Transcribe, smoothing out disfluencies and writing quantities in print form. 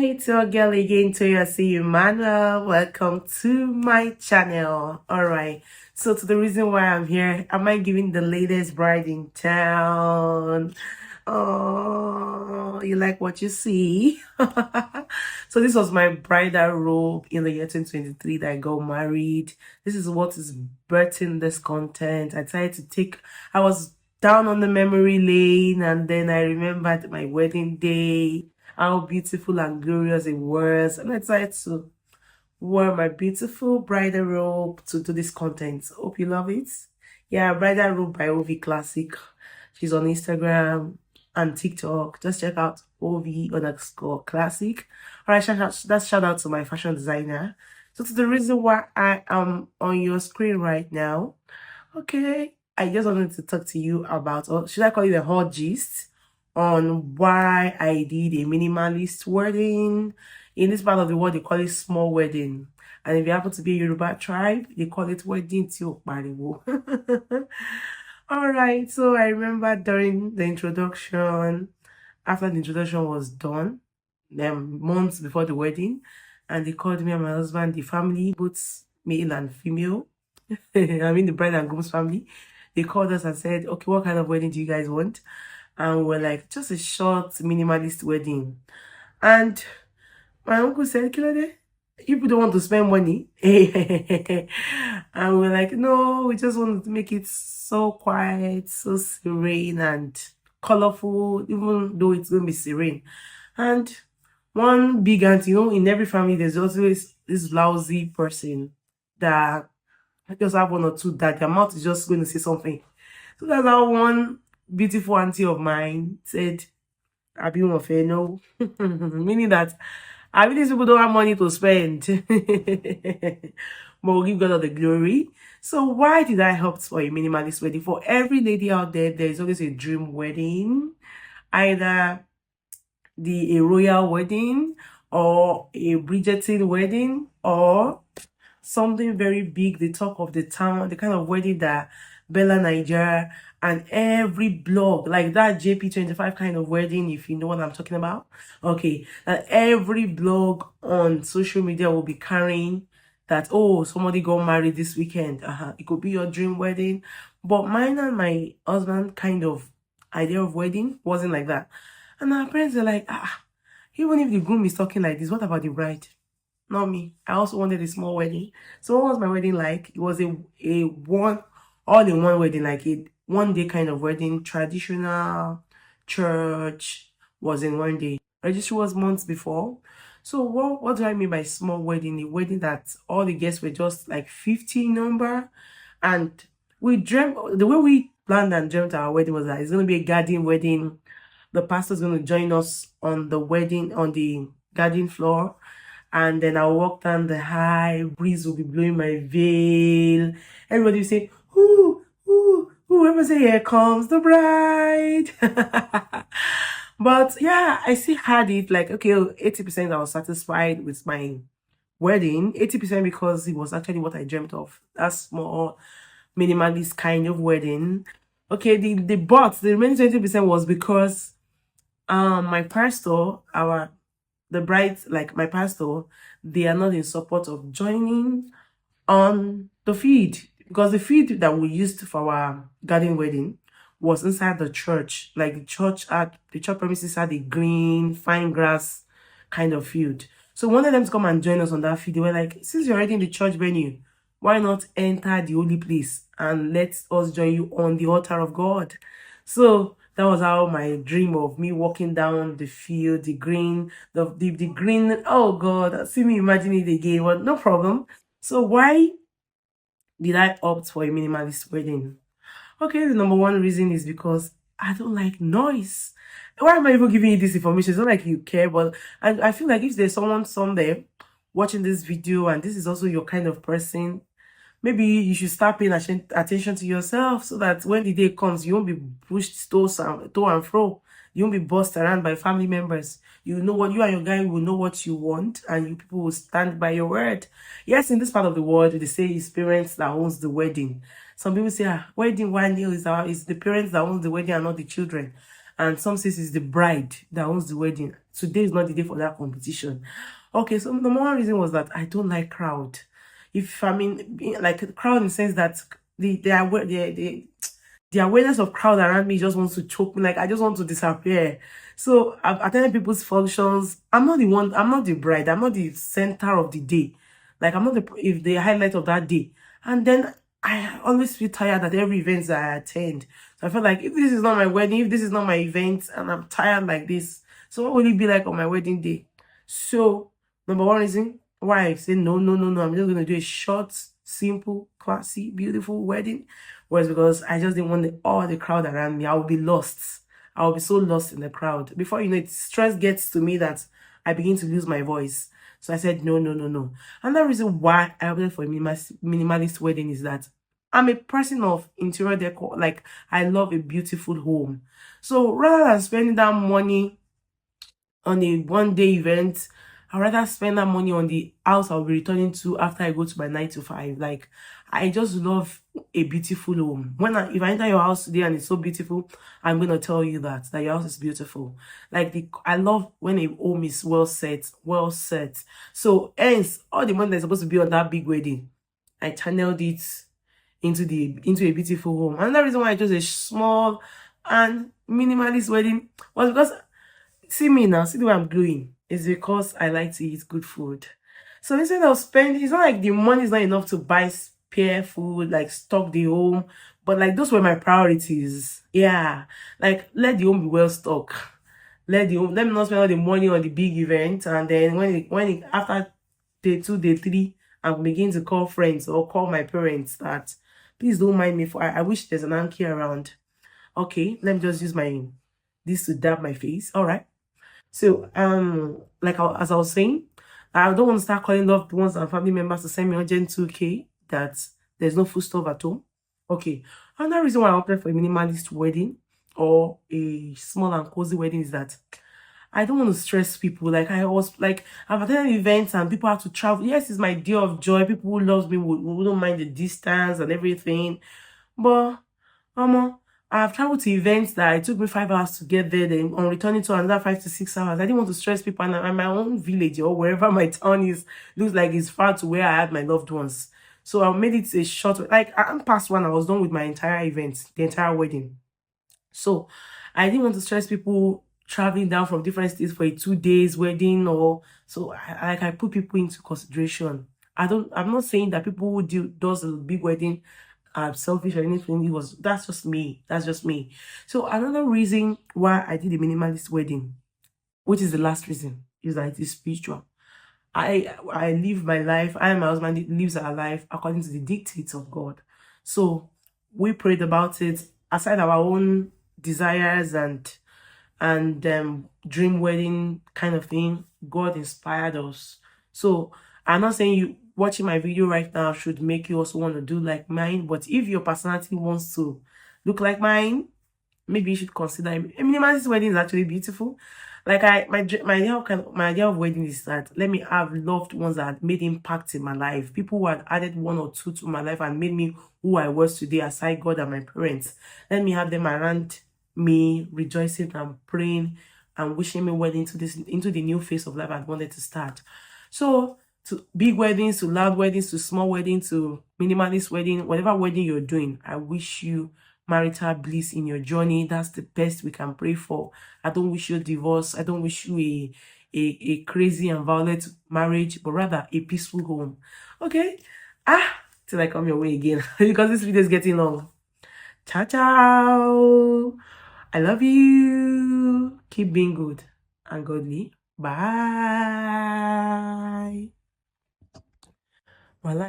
It's your girl again, Toya. See you, Manuel. Welcome to my channel. All right. So, to the reason why I'm here, am I giving the latest bride in town? Oh, you like what you see? So, this was my bridal robe in the year 2023 that I got married. This is what is birthing this content. I was down on the memory lane, and then I remembered my wedding day, how beautiful and glorious it was, and I decided to wear my beautiful bridal robe to do this content. Hope you love it. Yeah, bridal robe by OV Classic. She's on Instagram and TikTok. Just check out OV_classic. All right, shout out to my fashion designer. So to the reason why I am on your screen right now, okay, I just wanted to talk to you about, or should I call it a hot gist, on why I did a minimalist wedding. In this part of the world, they call it small wedding. And if you happen to be a Yoruba tribe, they call it wedding till pariwo. All right, so I remember during the introduction, after the introduction was done, months before the wedding, and they called me and my husband, the family, both male and female, I mean the bride and groom's family, they called us and said, okay, what kind of wedding do you guys want? And we're like, just a short minimalist wedding. And my uncle said, Kilode, you don't want to spend money. And we're like, no, we just want to make it so quiet, so serene and colorful, even though it's going to be serene. And one big auntie, in every family, there's always this lousy person that just have one or two that their mouth is just going to say something. So that's how one beautiful auntie of mine said, Abi no, meaning that I mean these people don't have money to spend. But we'll give God all the glory. So why did I opt for a minimalist wedding? For every lady out there, there's always a dream wedding. Either a royal wedding, or a Bridgerton wedding, or something very big, the talk of the town, the kind of wedding that Bella Niger and every blog, like that JP25 kind of wedding, if you know what I'm talking about. Okay, that every blog on social media will be carrying that, oh, somebody got married this weekend. It could be your dream wedding. But mine and my husband kind of idea of wedding wasn't like that. And our parents are like, even if the groom is talking like this, what about the bride? Not me. I also wanted a small wedding. So what was my wedding like? It was a one all-in-one wedding, like a one-day kind of wedding. Traditional church was in one day. Registry was months before. So what do I mean by small wedding? A wedding that all the guests were just like 50 number, and we dreamt, the way we planned and dreamt our wedding was that it's going to be a garden wedding. The pastor's going to join us on the wedding, on the garden floor. And then I'll walk down the high, breeze will be blowing my veil. Everybody will say, ooh, ooh, whoever say, here comes the bride. But yeah, I still had it like, okay, 80% I was satisfied with my wedding. 80% because it was actually what I dreamt of. That small, minimalist kind of wedding. Okay, the remaining 20% was because my pastor, the brides, like my pastor, they are not in support of joining on the feed, because the feed that we used for our garden wedding was inside the church. Like the church premises had a green, fine grass kind of field. So we wanted them to come and join us on that feed. They were like, since you're already in the church venue, why not enter the holy place and let us join you on the altar of God? So that was how my dream of me walking down the field, the green, the green, oh God, see me imagine it again, but no problem. So why did I opt for a minimalist wedding? Okay, the number one reason is because I don't like noise. Why am I even giving you this information? It's not like you care, but I feel like if there's someone somewhere watching this video and this is also your kind of person, maybe you should start paying attention to yourself, so that when the day comes, you won't be pushed to and fro. You won't be bossed around by family members. You know what, you and your guy will know what you want, and you people will stand by your word. Yes, in this part of the world, they say it's parents that owns the wedding. Some people say, wedding one year is the parents that owns the wedding and not the children. and some says it's the bride that owns the wedding. Today is not the day for that competition. Okay, so the number one reason was that I don't like crowd. If I mean like crowd in the sense that they are the awareness of crowd around me just wants to choke me. Like I just want to disappear. So I've attended people's functions. I'm not the one. I'm not the bride. I'm not the center of the day. Like I'm not the highlight of that day. And then I always feel tired at every event that I attend. So I feel like if this is not my wedding, if this is not my event, and I'm tired like this, so what will it be like on my wedding day? So number one reason why I say no, no, no, no. I'm just gonna do a short, simple, classy, beautiful wedding was because I just didn't want all the crowd around me. I would be lost. I would be so lost in the crowd. Before you know it, stress gets to me that I begin to lose my voice. So I said, no, no, no, no. Another reason why I opted for a minimalist wedding is that I'm a person of interior decor. Like, I love a beautiful home. So rather than spending that money on a one day event, I'd rather spend that money on the house I'll be returning to after I go to my 9 to 5. Like, I just love a beautiful home. If I enter your house today and it's so beautiful, I'm gonna tell you that your house is beautiful. Like I love when a home is well set, well set. So hence all the money that's supposed to be on that big wedding, I channeled it into a beautiful home. Another reason why I chose a small and minimalist wedding was because see me now, see the way I'm glowing. It's because I like to eat good food. So instead of spending, it's not like the money is not enough to buy spare food, like stock the home. But like those were my priorities. Yeah. Like let the home be well stocked. Let me not spend all the money on the big event. And then after day 2, day 3, I'll begin to call friends or call my parents that please don't mind me for I wish there's an Anki around. Okay, let me just use this to dab my face. All right. So, as I was saying, I don't want to start calling loved ones and family members to send me urgent 2K that there's no food stuff at home. Okay. Another reason why I opted for a minimalist wedding or a small and cozy wedding is that I don't want to stress people. Like I've attended events and people have to travel. Yes, it's my day of joy. People who love me wouldn't mind the distance and everything. But Mama, I've traveled to events that it took me 5 hours to get there. Then on returning to another 5 to 6 hours, I didn't want to stress people. And my own village or wherever my town is looks like it's far to where I had my loved ones. So I made it a short. Like I'm past one, I was done with my entire event, the entire wedding. So I didn't want to stress people traveling down from different states for a 2 days wedding or so I put people into consideration. I'm not saying that people who does a big wedding are selfish or anything. That's just me. That's just me. So another reason why I did a minimalist wedding, which is the last reason, is that it is spiritual. I live my life. I and my husband lives our life according to the dictates of God. So we prayed about it aside our own desires and dream wedding kind of thing. God inspired us. So I'm not saying you watching my video right now should make you also want to do like mine, but if your personality wants to look like mine, maybe you should consider a minimalist wedding is actually beautiful. Like my idea of wedding is that let me have loved ones that had made impact in my life, people who had added one or two to my life and made me who I was today aside God and my parents. Let me have them around me rejoicing and praying and wishing me well into the new phase of life I wanted to start. So to big weddings, to loud weddings, to small weddings, to minimalist wedding, whatever wedding you're doing, I wish you marital bliss in your journey. That's the best we can pray for. I don't wish you divorce. I don't wish you a crazy and violent marriage, but rather a peaceful home. Okay? Till I come your way again because this video is getting long. Ciao, ciao. I love you. Keep being good and godly. Bye. Well,